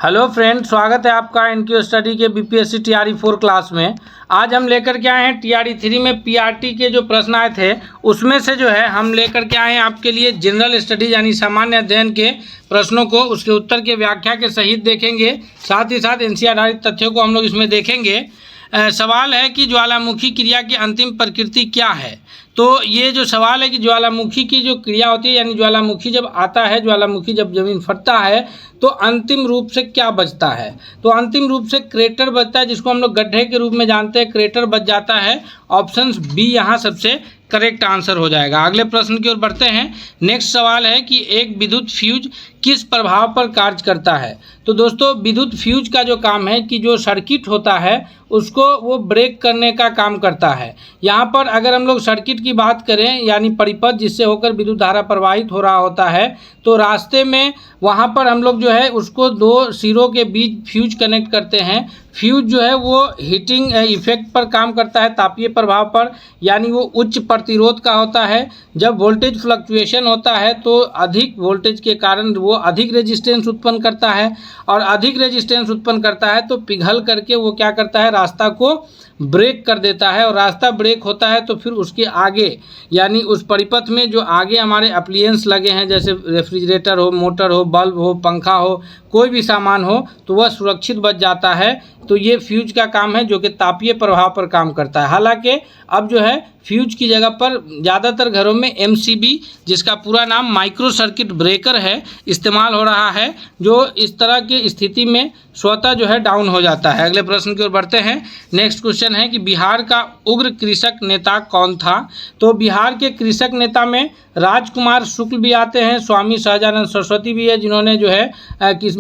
Hello friend, स्वागत है आपका इनक्यू स्टडी के बीपीएससी टीआरई 4 क्लास में। आज हम लेकर के आए हैं टीआरई 3 में पीआरटी के जो प्रश्न आए थे उसमें से जो है हम लेकर के आए हैं आपके लिए जनरल स्टडी यानी सामान्य अध्ययन के प्रश्नों को, उसके उत्तर के व्याख्या के सहित देखेंगे। साथ ही साथ एनसीईआरटी आधारित तथ्यों को हम लोग इसमें देखेंगे। सवाल है कि ज्वालामुखी क्रिया की अंतिम प्रकृति क्या है। तो ये जो सवाल है कि ज्वालामुखी की जो क्रिया होती है यानी ज्वालामुखी जब आता है, ज्वालामुखी जब जमीन फटता है तो अंतिम रूप से क्या बचता है। तो अंतिम रूप से क्रेटर बचता है, जिसको हम लोग गड्ढे के रूप में जानते हैं, क्रेटर बच जाता है। ऑप्शन बी यहाँ सबसे करेक्ट आंसर हो जाएगा। अगले प्रश्न की ओर बढ़ते हैं। नेक्स्ट सवाल है कि एक विद्युत फ्यूज किस प्रभाव पर कार्य करता है। तो दोस्तों, विद्युत फ्यूज का जो काम है कि जो सर्किट होता है उसको वो ब्रेक करने का काम करता है। यहाँ पर अगर हम लोग सर्किट की बात करें यानी परिपथ जिससे होकर विद्युत धारा प्रवाहित हो रहा होता है, तो रास्ते में वहाँ पर हम लोग जो है उसको दो सिरों के बीच फ्यूज कनेक्ट करते हैं। फ्यूज जो है वो हीटिंग इफेक्ट पर काम करता है, तापीय प्रभाव पर, यानी वो उच्च प्रतिरोध का होता है। जब वोल्टेज फ्लक्चुएशन होता है तो अधिक वोल्टेज के कारण वो अधिक रेजिस्टेंस उत्पन्न करता है, और अधिक रेजिस्टेंस उत्पन्न करता है तो पिघल करके वो क्या करता है, रास्ता को ब्रेक कर देता है। और रास्ता ब्रेक होता है तो फिर उसके आगे यानी उस परिपथ में जो आगे हमारे अप्लायंस लगे हैं, जैसे रेफ्रिजरेटर हो, मोटर हो, बल्ब हो, पंखा हो, कोई भी सामान हो, तो वह सुरक्षित बच जाता है। तो ये फ्यूज का काम है जो कि तापीय प्रभाव पर काम करता है। हालांकि अब जो है फ्यूज की जगह पर ज़्यादातर घरों में एमसीबी, जिसका पूरा नाम माइक्रो सर्किट ब्रेकर है, इस्तेमाल हो रहा है, जो इस तरह की स्थिति में स्वतः जो है डाउन हो जाता है। अगले प्रश्न की ओर बढ़ते हैं। नेक्स्ट क्वेश्चन है कि बिहार का उग्र कृषक नेता कौन था। तो बिहार के कृषक नेता में राजकुमार शुक्ल भी आते हैं, स्वामी सहजानंद सरस्वती भी है, जिन्होंने जो है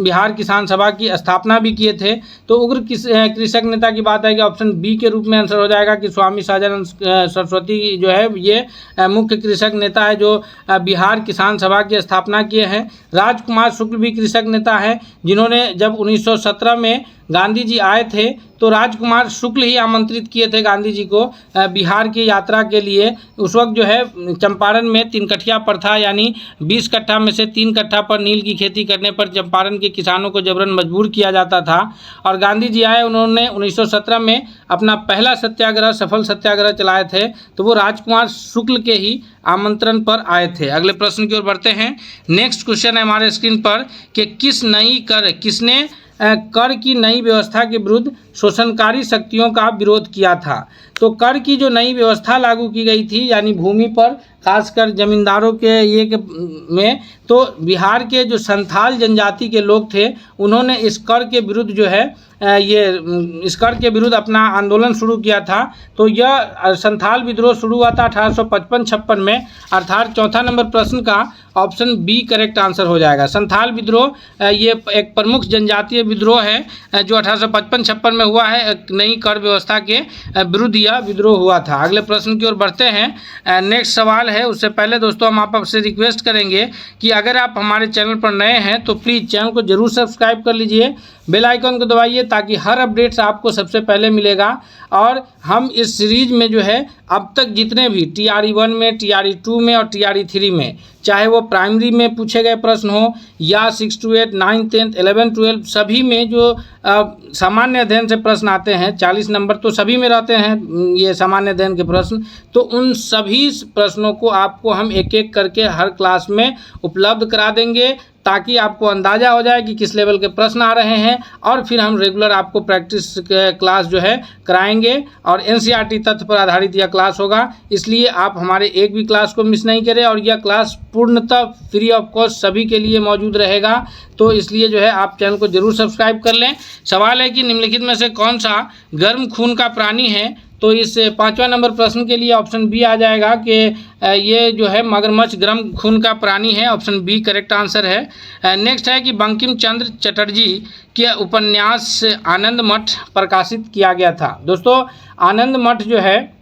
बिहार किसान सभा की स्थापना भी किए थे। तो उग्र कृषक नेता की बात आएगी, ऑप्शन बी के रूप में आंसर हो जाएगा कि स्वामी सहजानंद सरस्वती जो है ये मुख्य कृषक नेता है जो बिहार किसान सभा की स्थापना किए हैं। राजकुमार शुक्ल भी कृषक नेता है, जिन्होंने जब 1917 में गांधी जी आए थे तो राजकुमार शुक्ल ही आमंत्रित किए थे गांधी जी को बिहार की यात्रा के लिए। उस वक्त जो है चंपारण में 3 कठिया प्रथा यानी 20 कट्ठा में से 3 कट्ठा पर नील की खेती करने पर चंपारण के किसानों को जबरन मजबूर किया जाता था, और गांधी जी आए, उन्होंने 1917 में अपना पहला सत्याग्रह, सफल सत्याग्रह चलाए थे। तो वो राजकुमार शुक्ल के ही आमंत्रण पर आए थे। अगले प्रश्न की ओर बढ़ते हैं। नेक्स्ट क्वेश्चन है हमारे स्क्रीन पर कि किसने कर की नई व्यवस्था के विरुद्ध शोषणकारी शक्तियों का विरोध किया था। तो कर की जो नई व्यवस्था लागू की गई थी यानी भूमि पर, खासकर जमींदारों के में, तो बिहार के जो संथाल जनजाति के लोग थे उन्होंने इस कर के विरुद्ध जो है इस कर के विरुद्ध अपना आंदोलन शुरू किया था। तो यह संथाल विद्रोह शुरू हुआ था 1855-56 में, अर्थात चौथा नंबर प्रश्न का ऑप्शन बी करेक्ट आंसर हो जाएगा। संथाल विद्रोह ये एक प्रमुख जनजातीय विद्रोह है जो 1855-56 में हुआ है। एक नई कर व्यवस्था के विरुद्ध यह विद्रोह हुआ था। अगले प्रश्न की ओर बढ़ते हैं। नेक्स्ट सवाल है, उससे पहले दोस्तों हम आपसे रिक्वेस्ट करेंगे कि अगर आप हमारे चैनल पर नए हैं तो प्लीज़ चैनल को जरूर सब्सक्राइब कर लीजिए, बेल आइकन को दबाइए ताकि हर अपडेट्स आपको सबसे पहले मिलेगा। और हम इस सीरीज में जो है अब तक जितने भी टीआरई 1 में, टीआरई 2 में और टीआरई 3 में, चाहे वो प्राइमरी में पूछे गए प्रश्न हो या 6 to 8, 9, 10, 11, 12, सभी में जो सामान्य अध्ययन से प्रश्न आते हैं, 40 नंबर तो सभी में रहते हैं ये सामान्य अध्ययन के प्रश्न, तो उन सभी प्रश्नों को आपको हम एक एक करके हर क्लास में उपलब्ध करा देंगे ताकि आपको अंदाज़ा हो जाए कि किस लेवल के प्रश्न आ रहे हैं, और फिर हम रेगुलर आपको प्रैक्टिस क्लास जो है कराएंगे। और एनसीईआरटी तथ्य पर आधारित यह क्लास होगा, इसलिए आप हमारे एक भी क्लास को मिस नहीं करें। और यह क्लास पूर्णतः फ्री ऑफ कॉस्ट सभी के लिए मौजूद रहेगा, तो इसलिए जो है आप चैनल को जरूर सब्सक्राइब कर लें। सवाल है कि निम्नलिखित में से कौन सा गर्म खून का प्राणी है। तो इस 5वां नंबर प्रश्न के लिए ऑप्शन बी आ जाएगा कि ये जो है मगरमच्छ गर्म खून का प्राणी है, ऑप्शन बी करेक्ट आंसर है। नेक्स्ट है कि बंकिम चंद्र चटर्जी के उपन्यास आनंद मठ प्रकाशित किया गया था। दोस्तों, आनंद मठ जो है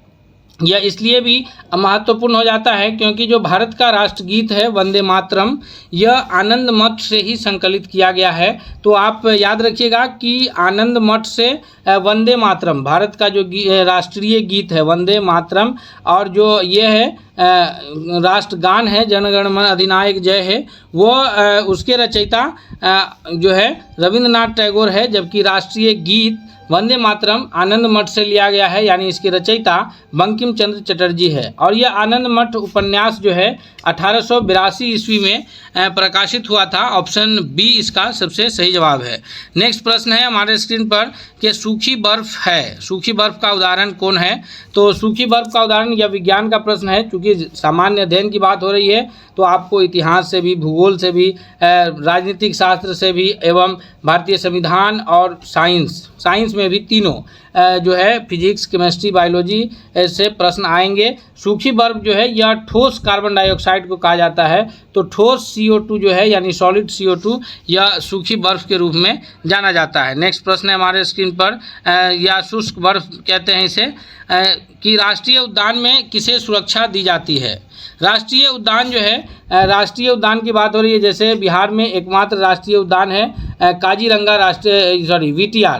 यह इसलिए भी महत्वपूर्ण हो जाता है क्योंकि जो भारत का राष्ट्रगीत है वंदे मातरम, यह आनंद मठ से ही संकलित किया गया है। तो आप याद रखिएगा कि आनंद मठ से वंदे मातरम, भारत का जो राष्ट्रीय गीत है वंदे मातरम, और जो ये है राष्ट्रगान है, जनगण मन अधिनायक जय है, वो उसके रचयिता जो है रविंद्रनाथ टैगोर है, जबकि राष्ट्रीय गीत वंदे मातरम आनंद मठ से लिया गया है, यानी इसके रचयिता बंकिम चंद्र चटर्जी है। और यह आनंद मठ उपन्यास जो है 1882 ईस्वी में प्रकाशित हुआ था। ऑप्शन बी इसका सबसे सही जवाब है। नेक्स्ट प्रश्न है हमारे स्क्रीन पर कि सूखी बर्फ है, सूखी बर्फ का उदाहरण कौन है? तो सूखी बर्फ का उदाहरण यह विज्ञान का प्रश्न है, क्योंकि सामान्य अध्ययन की बात हो रही है तो आपको इतिहास से भी, भूगोल से भी, राजनीतिक शास्त्र से भी एवं भारतीय संविधान और साइंस में भी तीनों जो है फिजिक्स, केमिस्ट्री, बायोलॉजी से प्रश्न आएंगे। सूखी बर्फ जो है यह ठोस कार्बन डाइऑक्साइड को कहा जाता है, तो ठोस CO2 जो है यानी सॉलिड CO2 यह सूखी बर्फ के रूप में जाना जाता है। नेक्स्ट प्रश्न है हमारे स्क्रीन पर या शुष्क बर्फ कहते हैं इसे, कि राष्ट्रीय उद्यान में किसे सुरक्षा दी जाती है? राष्ट्रीय उद्यान जो है, राष्ट्रीय उद्यान की बात हो रही है, जैसे बिहार में एकमात्र राष्ट्रीय उद्यान है Kaziranga VTR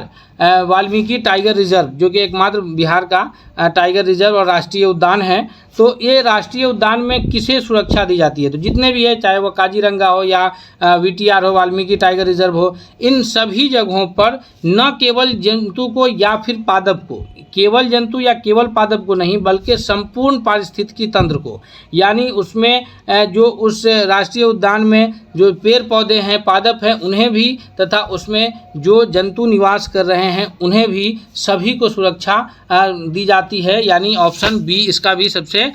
Valmiki tiger reserve, जो कि एकमात्र बिहार का टाइगर रिजर्व और राष्ट्रीय उद्यान है। तो ये राष्ट्रीय उद्यान में किसे सुरक्षा दी जाती है? तो जितने भी है, चाहे वो काजीरंगा हो या VTR हो, वाल्मीकि टाइगर रिजर्व हो, इन सभी जगहों पर न केवल जंतु को या फिर पादप को, केवल जंतु या केवल पादप को नहीं, बल्कि संपूर्ण पारिस्थितिकी तंत्र को, यानी उसमें जो उस राष्ट्रीय उद्यान में जो पेड़ पौधे हैं, पादप हैं, उन्हें भी, तथा उसमें जो जंतु निवास कर रहे हैं उन्हें भी, सभी को सुरक्षा दी जाती है, यानी ऑप्शन बी इसका भी सबसे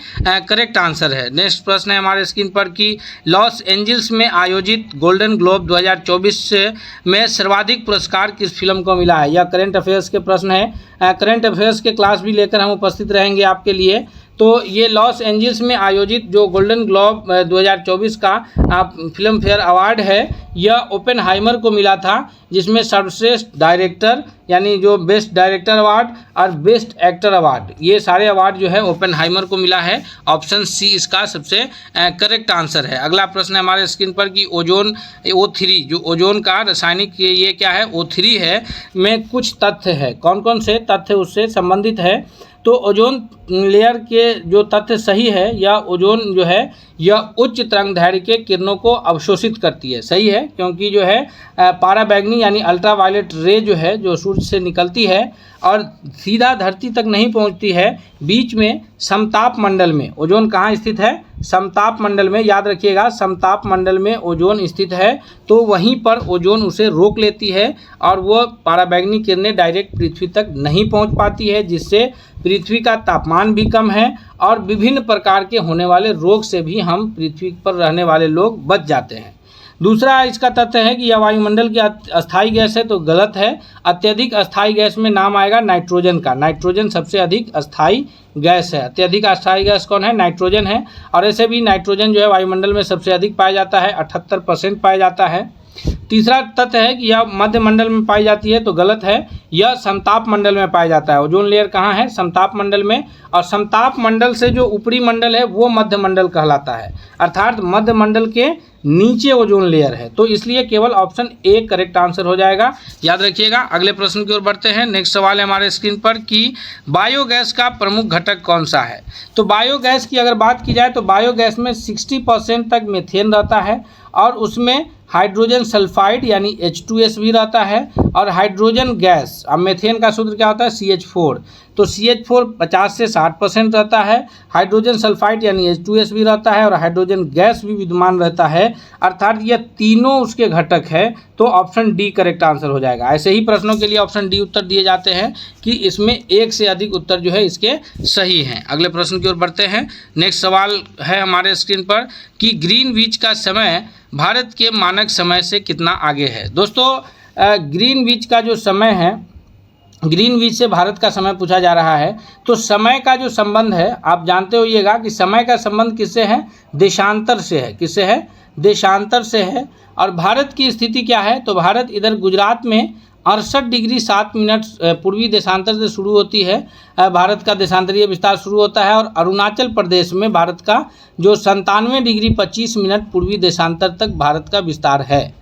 करेक्ट आंसर है। नेक्स्ट प्रश्न है हमारे स्क्रीन पर कि लॉस एंजल्स में आयोजित गोल्डन ग्लोब 2024 में सर्वाधिक पुरस्कार किस फिल्म को मिला है? यह करंट अफेयर्स के प्रश्न है। करंट अफेयर्स के क्लास भी लेकर हम उपस्थित रहेंगे आपके लिए। तो ये लॉस एंजल्स में आयोजित जो गोल्डन ग्लोब 2024 का फिल्म फेयर अवार्ड है, यह ओपेनहाइमर को मिला था, जिसमें सर्वश्रेष्ठ डायरेक्टर यानी जो बेस्ट डायरेक्टर अवार्ड और बेस्ट एक्टर अवार्ड, ये सारे अवार्ड जो है ओपेनहाइमर को मिला है। ऑप्शन सी इसका सबसे करेक्ट आंसर है। अगला प्रश्न है हमारे स्क्रीन पर कि ओजोन O3 जो ओजोन का रासायनिक ये क्या है, O3 है, में कुछ तथ्य है। कौन कौन से तथ्य उससे संबंधित है? तो ओजोन लेयर के जो तथ्य सही है, या ओजोन जो है यह उच्च तरंगदैर्घ्य के किरणों को अवशोषित करती है, सही है, क्योंकि जो है पाराबैंगनी यानी अल्ट्रावायलेट रे जो है, जो सूर्य से निकलती है और सीधा धरती तक नहीं पहुंचती है, बीच में समताप मंडल में ओजोन कहाँ स्थित है? समताप मंडल में, याद रखिएगा, समताप मंडल में ओजोन स्थित है, तो वहीं पर ओजोन उसे रोक लेती है और वो पाराबैंगनी किरणें डायरेक्ट पृथ्वी तक नहीं पहुंच पाती है, जिससे पृथ्वी का तापमान भी कम है और विभिन्न प्रकार के होने वाले रोग से भी हम पृथ्वी पर रहने वाले लोग बच जाते हैं। दूसरा इसका तथ्य है कि यह वायुमंडल की अस्थायी गैस है, तो गलत है। अत्यधिक अस्थायी गैस में नाम आएगा नाइट्रोजन का। नाइट्रोजन सबसे अधिक अस्थायी गैस है। अत्यधिक अस्थायी गैस कौन है? नाइट्रोजन है। और ऐसे भी नाइट्रोजन जो है वायुमंडल में सबसे अधिक पाया जाता है, 78% पाया जाता है। तीसरा तथ्य है कि यह मध्य मंडल में पाई जाती है, तो गलत है, यह समताप मंडल में पाया जाता है। ओजोन लेयर कहाँ है? समताप मंडल में। और समताप मंडल से जो ऊपरी मंडल है वो मध्य मंडल कहलाता है, अर्थात मध्य मंडल के नीचे ओजोन लेयर है, तो इसलिए केवल ऑप्शन ए करेक्ट आंसर हो जाएगा, याद रखिएगा। अगले प्रश्न की ओर बढ़ते हैं। नेक्स्ट सवाल है हमारे स्क्रीन पर कि बायोगैस का प्रमुख घटक कौन सा है? तो बायोगैस की अगर बात की जाए तो बायोगैस में 60% तक मीथेन रहता है और उसमें हाइड्रोजन सल्फाइड यानी H2S भी रहता है और हाइड्रोजन गैस, अब मीथेन का सूत्र क्या होता है? CH4, तो CH4 50 से 60% रहता है, हाइड्रोजन सल्फाइड यानी H2S भी रहता है और हाइड्रोजन गैस भी विद्यमान रहता है, अर्थात ये तीनों उसके घटक है, तो ऑप्शन डी करेक्ट आंसर हो जाएगा। ऐसे ही प्रश्नों के लिए ऑप्शन डी उत्तर दिए जाते हैं कि इसमें एक से अधिक उत्तर जो है इसके सही हैं। अगले प्रश्न की ओर बढ़ते हैं। नेक्स्ट सवाल है हमारे स्क्रीन पर कि ग्रीनविच का समय भारत के मानक समय से कितना आगे है? दोस्तों ग्रीनविच का जो समय है, ग्रीनविच से भारत का समय पूछा जा रहा है, तो समय का जो संबंध है आप जानते होइएगा कि समय का संबंध किससे है? देशांतर से है। किससे है? देशांतर से है। और भारत की स्थिति क्या है? तो भारत इधर गुजरात में 68 डिग्री 7 मिनट पूर्वी देशांतर से शुरू होती है, भारत का देशांतरीय विस्तार शुरू होता है, और अरुणाचल प्रदेश में भारत का जो 97 डिग्री 25 मिनट पूर्वी देशांतर तक भारत का विस्तार है।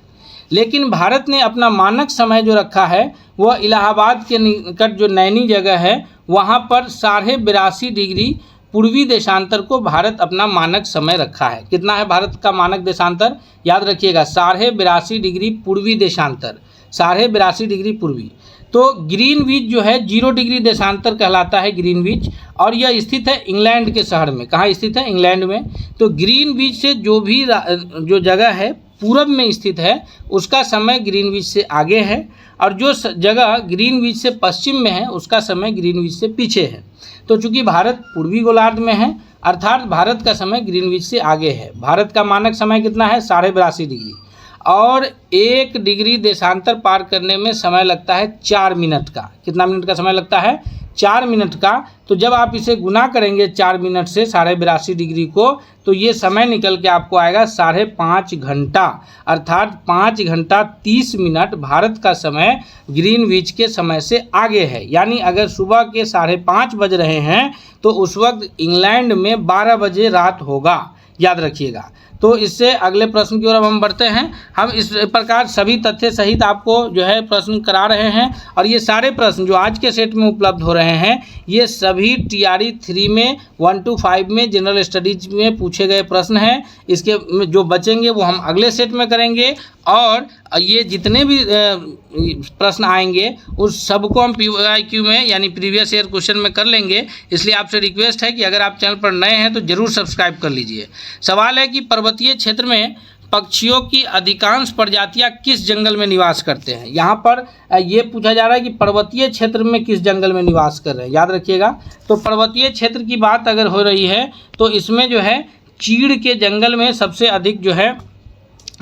लेकिन भारत ने अपना मानक समय जो रखा है वह इलाहाबाद के निकट जो नैनी जगह है वहाँ पर 82.5 डिग्री पूर्वी देशांतर को भारत अपना मानक समय रखा है। कितना है भारत का मानक देशांतर? याद रखिएगा 82.5 डिग्री पूर्वी देशांतर, 82.5 डिग्री पूर्वी। तो ग्रीनविच जो है 0 डिग्री देशांतर कहलाता है ग्रीनविच, और यह स्थित है इंग्लैंड के शहर में। कहाँ स्थित है? इंग्लैंड में। तो ग्रीनविच से जो जगह है पूरब में स्थित है उसका समय ग्रीनविच से आगे है, और जो जगह ग्रीनविच से पश्चिम में है उसका समय ग्रीनविच से पीछे है। तो चूंकि भारत पूर्वी गोलार्ध में है अर्थात भारत का समय ग्रीनविच से आगे है। भारत का मानक समय कितना है? 82.5 डिग्री, और 1 डिग्री देशांतर पार करने में समय लगता है 4 मिनट का। कितना मिनट का समय लगता है? 4 मिनट का। तो जब आप इसे गुना करेंगे 4 मिनट से 82.5 डिग्री को, तो ये समय निकल के आपको आएगा 5.5 घंटा, अर्थात 5 घंटा 30 मिनट भारत का समय ग्रीनविच के समय से आगे है। यानी अगर सुबह के 5:30 बज रहे हैं तो उस वक्त इंग्लैंड में 12 बजे रात होगा, याद रखिएगा। तो इससे अगले प्रश्न की ओर अब हम बढ़ते हैं। हम इस प्रकार सभी तथ्य सहित आपको जो है प्रश्न करा रहे हैं, और ये सारे प्रश्न जो आज के सेट में उपलब्ध हो रहे हैं ये सभी TRE 3 में 1 to 5 में जनरल स्टडीज में पूछे गए प्रश्न हैं। इसके जो बचेंगे वो हम अगले सेट में करेंगे, और ये जितने भी प्रश्न आएंगे उस सबको हम PYQ में यानी प्रीवियस ईयर क्वेश्चन में कर लेंगे। इसलिए आपसे रिक्वेस्ट है कि अगर आप चैनल पर नए हैं तो ज़रूर सब्सक्राइब कर लीजिए। सवाल है कि पर्वतीय क्षेत्र में पक्षियों की अधिकांश प्रजातियां किस जंगल में निवास करते हैं। यहाँ पर ये पूछा जा रहा है कि पर्वतीय क्षेत्र में किस जंगल में निवास कर रहे हैं, याद रखिएगा। तो पर्वतीय क्षेत्र की बात अगर हो रही है तो इसमें जो है चीड़ के जंगल में सबसे अधिक जो है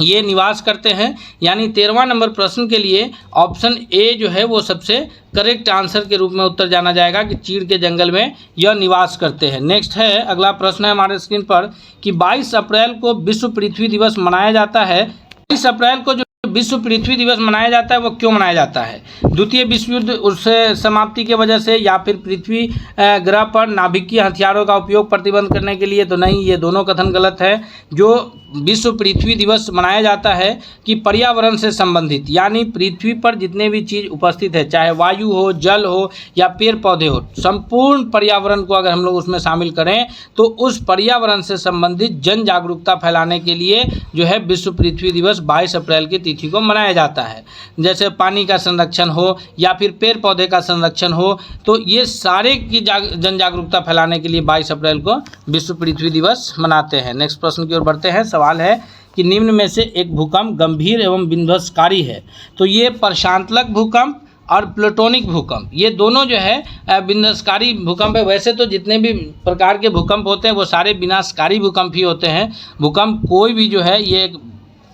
ये निवास करते हैं। यानी 13वां नंबर प्रश्न के लिए ऑप्शन ए जो है वो सबसे करेक्ट आंसर के रूप में उत्तर जाना जाएगा कि चीड़ के जंगल में यह निवास करते हैं। नेक्स्ट है, अगला प्रश्न है हमारे स्क्रीन पर कि 22 अप्रैल को विश्व पृथ्वी दिवस मनाया जाता है। 22 अप्रैल को जो विश्व पृथ्वी दिवस मनाया जाता है वो क्यों मनाया जाता है? द्वितीय विश्व युद्ध उससे समाप्ति के वजह से, या फिर पृथ्वी ग्रह पर नाभिकीय हथियारों का उपयोग प्रतिबंध करने के लिए? तो नहीं, ये दोनों कथन गलत है। जो विश्व पृथ्वी दिवस मनाया जाता है कि पर्यावरण से संबंधित, यानी पृथ्वी पर जितने भी चीज़ उपस्थित है, चाहे वायु हो, जल हो या पेड़ पौधे हो, संपूर्ण पर्यावरण को अगर हम लोग उसमें शामिल करें तो उस पर्यावरण से संबंधित जन जागरूकता फैलाने के लिए जो है विश्व पृथ्वी दिवस 22 अप्रैल की तिथि को मनाया जाता है। जैसे पानी का संरक्षण हो या फिर पेड़ पौधे का संरक्षण हो, तो ये सारे की जन जागरूकता फैलाने के लिए 22 अप्रैल को विश्व पृथ्वी दिवस मनाते हैं। नेक्स्ट प्रश्न की ओर बढ़ते हैं। सवाल है कि निम्न में से एक भूकंप गंभीर एवं विध्वंसकारी है। तो ये प्रशांतलक भूकंप और प्लूटोनिक भूकंप, ये दोनों जो है विनाशकारी भूकंप है। वैसे तो जितने भी प्रकार के भूकंप होते हैं वो सारे विनाशकारी भूकंप ही होते हैं। भूकंप कोई भी जो है ये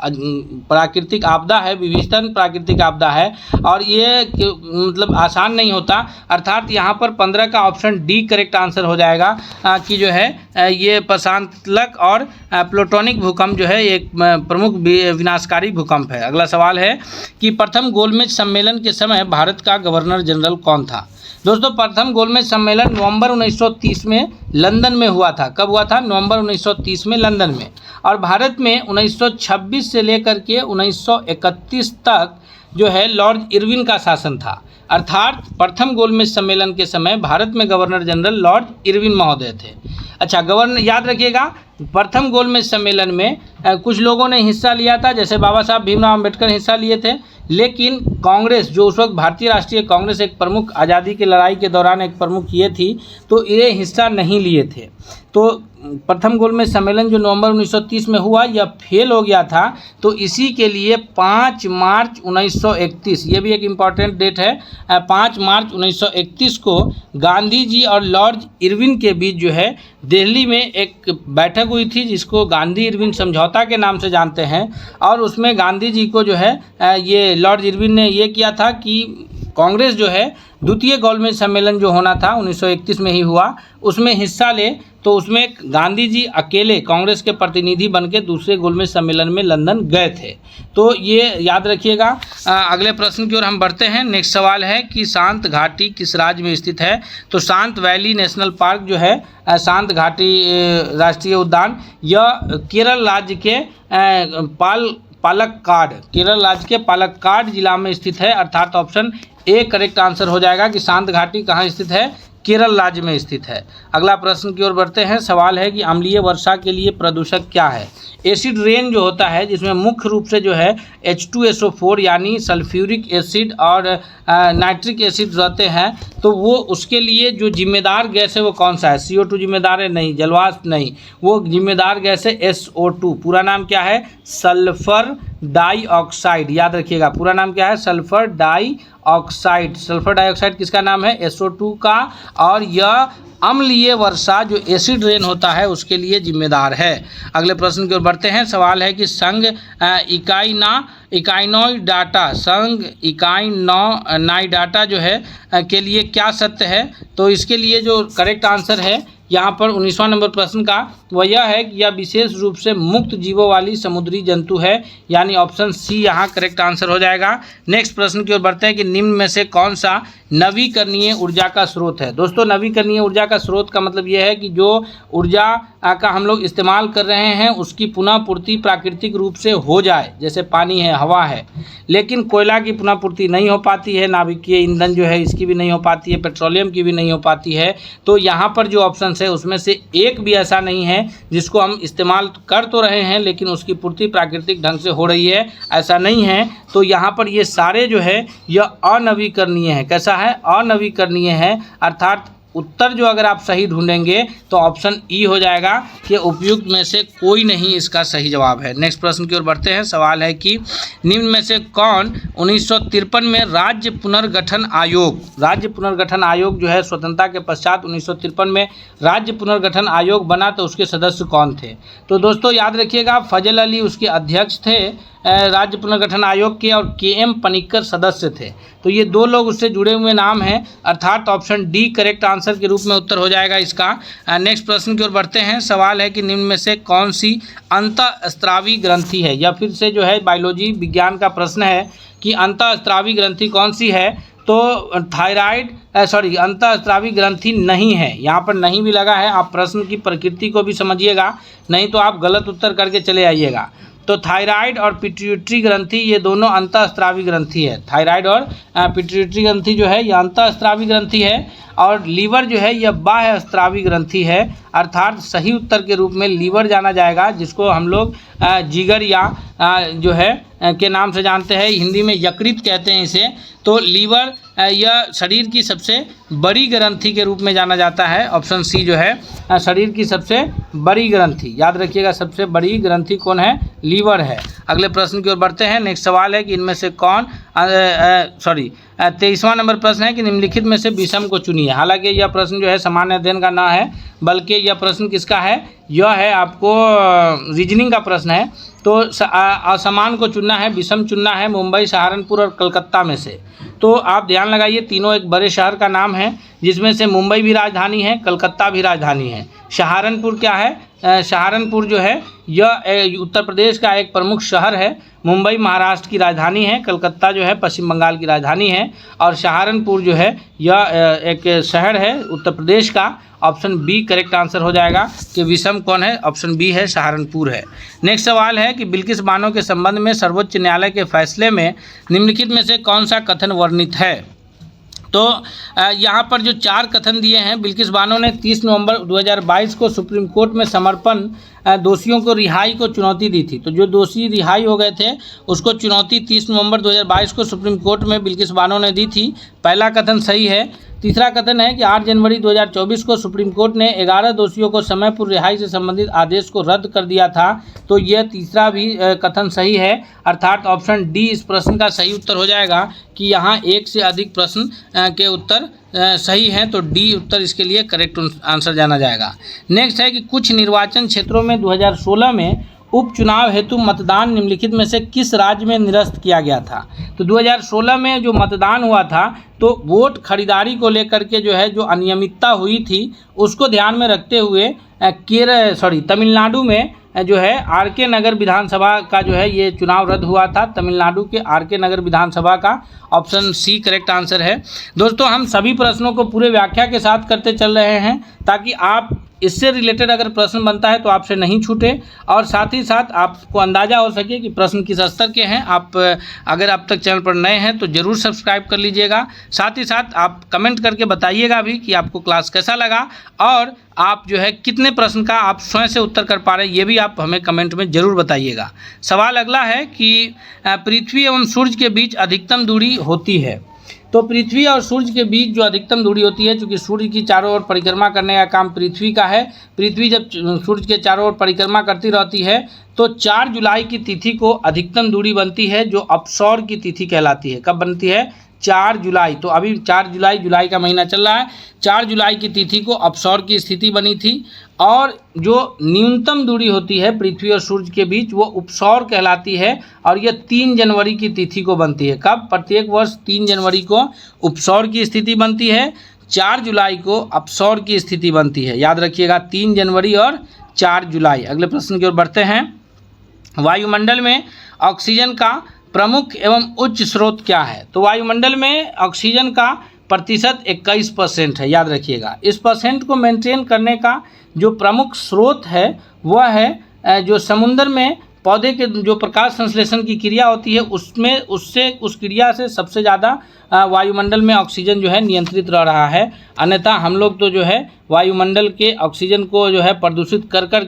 प्राकृतिक आपदा है, विभीषण प्राकृतिक आपदा है, और ये मतलब आसान नहीं होता। अर्थात यहाँ पर 15 का ऑप्शन डी करेक्ट आंसर हो जाएगा कि जो है ये प्रशांतलक और प्लूटोनिक भूकंप जो है एक प्रमुख विनाशकारी भूकंप है। अगला सवाल है कि प्रथम गोलमेज सम्मेलन के समय भारत का गवर्नर जनरल कौन था? दोस्तों, प्रथम गोलमेज सम्मेलन नवंबर 1930 में लंदन में हुआ था। कब हुआ था? नवंबर 1930 में लंदन में। और भारत में 1926 से लेकर के 1931 तक जो है लॉर्ड इरविन का शासन था। अर्थात प्रथम गोलमेज सम्मेलन के समय भारत में गवर्नर जनरल लॉर्ड इरविन महोदय थे। अच्छा, गवर्नर याद रखिएगा, प्रथम गोलमेज सम्मेलन में कुछ लोगों ने हिस्सा लिया था, जैसे बाबा साहब भीमराव अम्बेडकर हिस्सा लिए थे, लेकिन कांग्रेस जो उस वक्त भारतीय राष्ट्रीय कांग्रेस एक प्रमुख आज़ादी की लड़ाई के दौरान एक प्रमुख ये थी, तो ये हिस्सा नहीं लिए थे। तो प्रथम गोलमेज सम्मेलन जो नवंबर 1930 में हुआ यह फेल हो गया था। तो इसी के लिए 5 मार्च 1931, ये भी एक इम्पॉर्टेंट डेट है, 5 मार्च 1931 को गांधी जी और लॉर्ड इरविन के बीच जो है दिल्ली में एक बैठक हुई थी जिसको गांधी इरविन समझौता के नाम से जानते हैं। और उसमें गांधी जी को जो है ये लॉर्ड इरविन ने ये किया था कि कांग्रेस जो है द्वितीय गोलमेज सम्मेलन जो होना था 1931 में ही हुआ, उसमें हिस्सा ले। तो उसमें गांधी जी अकेले कांग्रेस के प्रतिनिधि बनके दूसरे गोलमेज सम्मेलन में लंदन गए थे। तो ये याद रखिएगा। अगले प्रश्न की ओर हम बढ़ते हैं। नेक्स्ट सवाल है कि शांत घाटी किस राज्य में स्थित है? तो शांत वैली नेशनल पार्क जो है, शांत घाटी राष्ट्रीय उद्यान, यह केरल राज्य के पालक्काड, केरल राज्य के पालक्काड जिला में स्थित है। अर्थात ऑप्शन ए करेक्ट आंसर हो जाएगा कि शांत घाटी कहाँ स्थित है? केरल राज्य में स्थित है। अगला प्रश्न की ओर बढ़ते हैं। सवाल है कि अम्लीय वर्षा के लिए प्रदूषक क्या है। एसिड रेन जो होता है जिसमें मुख्य रूप से जो है H2SO4 यानी सल्फ्यूरिक एसिड और नाइट्रिक एसिड रहते हैं, तो वो उसके लिए जो जिम्मेदार गैस है वो कौन सा है। CO2 जिम्मेदार है? नहीं। जलवाष्प नहीं, वो जिम्मेदार गैस है SO2। पूरा नाम क्या है? Sulphur dioxide. याद रखिएगा पूरा नाम क्या है? Sulphur dioxide. सल्फर डाइऑक्साइड किसका नाम है? SO2 का। और यह अम्लीय वर्षा जो एसिड रेन होता है उसके लिए जिम्मेदार है। अगले प्रश्न की ओर बढ़ते हैं। सवाल है कि संघ इकाइनोइडाटा जो है के लिए क्या सत्य है। तो इसके लिए जो करेक्ट आंसर है यहाँ पर 19वां नंबर प्रश्न का वह यह है कि यह विशेष रूप से मुक्त जीवों वाली समुद्री जंतु है, यानी ऑप्शन सी यहाँ करेक्ट आंसर हो जाएगा। नेक्स्ट प्रश्न की ओर बढ़ते हैं कि निम्न में से कौन सा नवीकरणीय ऊर्जा का स्रोत है। दोस्तों नवीकरणीय ऊर्जा का स्रोत का मतलब यह है कि जो ऊर्जा का हम लोग इस्तेमाल कर रहे हैं उसकी पुनः पूर्ति प्राकृतिक रूप से हो जाए, जैसे पानी है, हवा है, लेकिन कोयला की पुनः पूर्ति नहीं हो पाती है, नाभिकीय ईंधन जो है इसकी भी नहीं हो पाती है, पेट्रोलियम की भी नहीं हो पाती है। तो यहाँ पर जो ऑप्शन है उसमें से एक भी ऐसा नहीं है जिसको हम इस्तेमाल कर तो रहे हैं लेकिन उसकी पूर्ति प्राकृतिक ढंग से हो रही है, ऐसा नहीं है। तो यहाँ पर ये सारे जो है यह अनवीकरणीय है। कैसा है? अनवीकरणीय है। अर्थात उत्तर जो अगर आप सही ढूंढेंगे तो ऑप्शन ई हो जाएगा कि उपयुक्त में से कोई नहीं इसका सही जवाब है। नेक्स्ट प्रश्न की ओर बढ़ते हैं। सवाल है कि निम्न में से कौन 1953 में राज्य पुनर्गठन आयोग जो है स्वतंत्रता के पश्चात 1953 में राज्य पुनर्गठन आयोग बना, तो उसके सदस्य कौन थे। तो दोस्तों याद रखिएगा फजल अली उसके अध्यक्ष थे राज्य पुनर्गठन आयोग के, और KM पनिक्कर सदस्य थे। तो ये दो लोग उससे जुड़े हुए नाम हैं, अर्थात ऑप्शन डी करेक्ट आंसर के रूप में उत्तर हो जाएगा इसका। नेक्स्ट प्रश्न की ओर बढ़ते हैं। सवाल है कि निम्न में से कौन सी अंतःस्रावी ग्रंथि है। यह फिर से जो है बायोलॉजी विज्ञान का प्रश्न है कि अंतःस्रावी ग्रंथि कौन सी है। तो अंतःस्रावी ग्रंथि नहीं है। यहाँ पर नहीं भी लगा है, आप प्रश्न की प्रकृति को भी समझिएगा, नहीं तो आप गलत उत्तर करके चले आइएगा। तो थायराइड और पिट्यूटरी ग्रंथि ये दोनों अंतःस्रावी ग्रंथि है। थायराइड और पिट्यूटरी ग्रंथि जो है यह अंतःस्रावी ग्रंथि है, और लीवर जो है यह बाह्य स्रावी ग्रंथि है। अर्थात सही उत्तर के रूप में लीवर जाना जाएगा, जिसको हम लोग जिगर या जो है के नाम से जानते हैं, हिंदी में यकृत कहते हैं इसे। तो लीवर यह शरीर की सबसे बड़ी ग्रंथि के रूप में जाना जाता है। ऑप्शन सी जो है शरीर की सबसे बड़ी ग्रंथि। याद रखिएगा सबसे बड़ी ग्रंथि कौन है? लीवर है। अगले प्रश्न की ओर बढ़ते हैं। नेक्स्ट सवाल है कि इनमें से कौन 23वां नंबर प्रश्न है कि निम्नलिखित में से विषम को चुनिए। हालांकि यह प्रश्न जो है सामान्य अध्ययन का ना है, बल्कि यह प्रश्न किसका है? यह है आपको रीजनिंग का प्रश्न है। तो असमान को चुनना है, विषम चुनना है मुंबई, सहारनपुर और कलकत्ता में से। तो आप ध्यान लगाइए, तीनों एक बड़े शहर का नाम है, जिसमें से मुंबई भी राजधानी है, कलकत्ता भी राजधानी है। सहारनपुर क्या है? सहारनपुर जो है यह उत्तर प्रदेश का एक प्रमुख शहर है। मुंबई महाराष्ट्र की राजधानी है, कलकत्ता जो है पश्चिम बंगाल की राजधानी है, और सहारनपुर जो है यह एक शहर है उत्तर प्रदेश का। ऑप्शन बी करेक्ट आंसर हो जाएगा कि विषम कौन है? ऑप्शन बी है, सहारनपुर है। नेक्स्ट सवाल है कि बिल्किस बानो के संबंध में सर्वोच्च न्यायालय के फैसले में निम्नलिखित में से कौन सा कथन वर्णित है। तो यहाँ पर जो 4 कथन दिए हैं, बिल्किस बानो ने 30 नवंबर 2022 को सुप्रीम कोर्ट में समर्पण दोषियों को रिहाई को चुनौती दी थी। तो जो दोषी रिहाई हो गए थे उसको चुनौती 30 नवंबर 2022 को सुप्रीम कोर्ट में बिल्किस बानो ने दी थी। पहला कथन सही है। तीसरा कथन है कि 8 जनवरी 2024 को सुप्रीम कोर्ट ने 11 दोषियों को समय पूर्व रिहाई से संबंधित आदेश को रद्द कर दिया था। तो यह तीसरा भी कथन सही है, अर्थात ऑप्शन डी इस प्रश्न का सही उत्तर हो जाएगा कि यहाँ एक से अधिक प्रश्न के उत्तर सही हैं। तो डी उत्तर इसके लिए करेक्ट आंसर जाना जाएगा। नेक्स्ट है कि कुछ निर्वाचन क्षेत्रों में 2016 में उपचुनाव हेतु मतदान निम्नलिखित में से किस राज्य में निरस्त किया गया था। तो 2016 में जो मतदान हुआ था, तो वोट खरीदारी को लेकर के जो है जो अनियमितता हुई थी उसको ध्यान में रखते हुए तमिलनाडु में जो है आर.के. नगर विधानसभा का जो है ये चुनाव रद्द हुआ था। तमिलनाडु के आर.के. नगर विधानसभा का ऑप्शन सी करेक्ट आंसर है। दोस्तों हम सभी प्रश्नों को पूरे व्याख्या के साथ करते चल रहे हैं ताकि आप इससे रिलेटेड अगर प्रश्न बनता है तो आपसे नहीं छूटे, और साथ ही साथ आपको अंदाज़ा हो सके कि प्रश्न किस स्तर के हैं। आप अगर अब तक चैनल पर नए हैं तो ज़रूर सब्सक्राइब कर लीजिएगा। साथ ही साथ आप कमेंट करके बताइएगा भी कि आपको क्लास कैसा लगा, और आप जो है कितने प्रश्न का आप स्वयं से उत्तर कर पा रहे हैं, ये भी आप हमें कमेंट में ज़रूर बताइएगा। सवाल अगला है कि पृथ्वी एवं सूर्य के बीच अधिकतम दूरी होती है। तो पृथ्वी और सूर्य के बीच जो अधिकतम दूरी होती है, चूँकि सूर्य की चारों ओर परिक्रमा करने का काम पृथ्वी का है, पृथ्वी जब सूर्य के चारों ओर परिक्रमा करती रहती है तो 4 जुलाई की तिथि को अधिकतम दूरी बनती है, जो अपसौर की तिथि कहलाती है। कब बनती है? 4 जुलाई। तो अभी 4 जुलाई का महीना चल रहा है, 4 जुलाई की तिथि को अपसौर की स्थिति बनी थी। और जो न्यूनतम दूरी होती है पृथ्वी और सूर्य के बीच वो उपसौर कहलाती है, और यह 3 जनवरी की तिथि को बनती है। कब? प्रत्येक वर्ष 3 जनवरी को उपसौर की स्थिति बनती है, 4 जुलाई को अपसौर की स्थिति बनती है। याद रखिएगा, 3 जनवरी और 4 जुलाई। अगले प्रश्न की ओर बढ़ते हैं। वायुमंडल में ऑक्सीजन का प्रमुख एवं उच्च स्रोत क्या है? तो वायुमंडल में ऑक्सीजन का प्रतिशत 21% है। याद रखिएगा, इस परसेंट को मेंटेन करने का जो प्रमुख स्रोत है वह है जो समुद्र में पौधे के जो प्रकाश संश्लेषण की क्रिया होती है उसमें उस क्रिया से सबसे ज़्यादा वायुमंडल में ऑक्सीजन जो है नियंत्रित रह रहा है। अन्यथा हम लोग तो जो है वायुमंडल के ऑक्सीजन को जो है प्रदूषित कर कर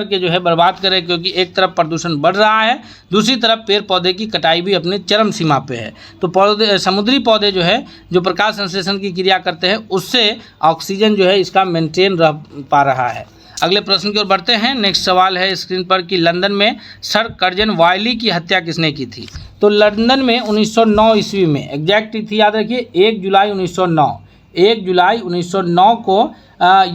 के जो है बर्बाद करें, क्योंकि एक तरफ प्रदूषण बढ़ रहा है, दूसरी तरफ पेड़ पौधे की कटाई भी अपने चरम सीमा पे है। तो समुद्री पौधे जो है जो प्रकाश संश्लेषण की क्रिया करते हैं उससे ऑक्सीजन जो है इसका मेंटेन रह पा रहा है। अगले प्रश्न की ओर बढ़ते हैं। नेक्स्ट सवाल है स्क्रीन पर कि लंदन में सर कर्जन वायली की हत्या किसने की थी? तो लंदन में 1909 ईस्वी में, एग्जैक्ट तिथि याद रखिए 1 जुलाई 1909 को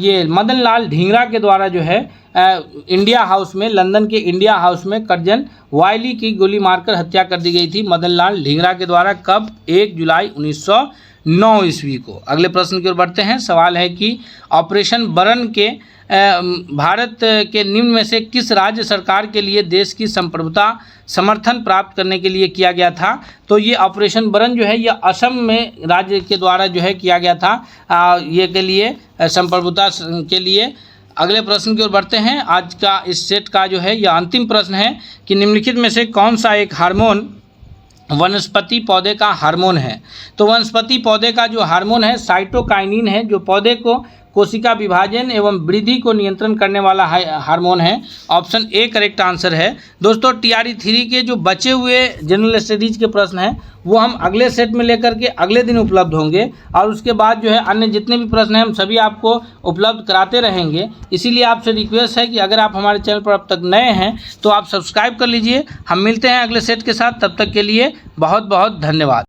ये मदन लाल ढींगरा के द्वारा जो है इंडिया हाउस में, लंदन के इंडिया हाउस में कर्जन वायली की गोली मारकर हत्या कर दी गई थी मदन लाल ढींगरा के द्वारा। कब? 1 जुलाई 1909 ईस्वी को। अगले प्रश्न की ओर बढ़ते हैं। सवाल है कि ऑपरेशन बरन के भारत के निम्न में से किस राज्य सरकार के लिए देश की संप्रभुता समर्थन प्राप्त करने के लिए किया गया था? तो ये ऑपरेशन बरन जो है यह असम में राज्य के द्वारा जो है किया गया था, ये के लिए संप्रभुता के लिए। अगले प्रश्न की ओर बढ़ते हैं। आज का इस सेट का जो है यह अंतिम प्रश्न है कि निम्नलिखित में से कौन सा एक हार्मोन वनस्पति पौधे का हार्मोन है? तो वनस्पति पौधे का जो हार्मोन है साइटोकाइनिन है, जो पौधे को कोशिका विभाजन एवं वृद्धि को नियंत्रण करने वाला हार्मोन है। ऑप्शन ए करेक्ट आंसर है। दोस्तों TRE 3 के जो बचे हुए जनरल स्टडीज के प्रश्न हैं वो हम अगले सेट में लेकर के अगले दिन उपलब्ध होंगे, और उसके बाद जो है अन्य जितने भी प्रश्न हैं हम सभी आपको उपलब्ध कराते रहेंगे। इसीलिए आपसे रिक्वेस्ट है कि अगर आप हमारे चैनल पर अब तक नए हैं तो आप सब्सक्राइब कर लीजिए। हम मिलते हैं अगले सेट के साथ, तब तक के लिए बहुत बहुत धन्यवाद।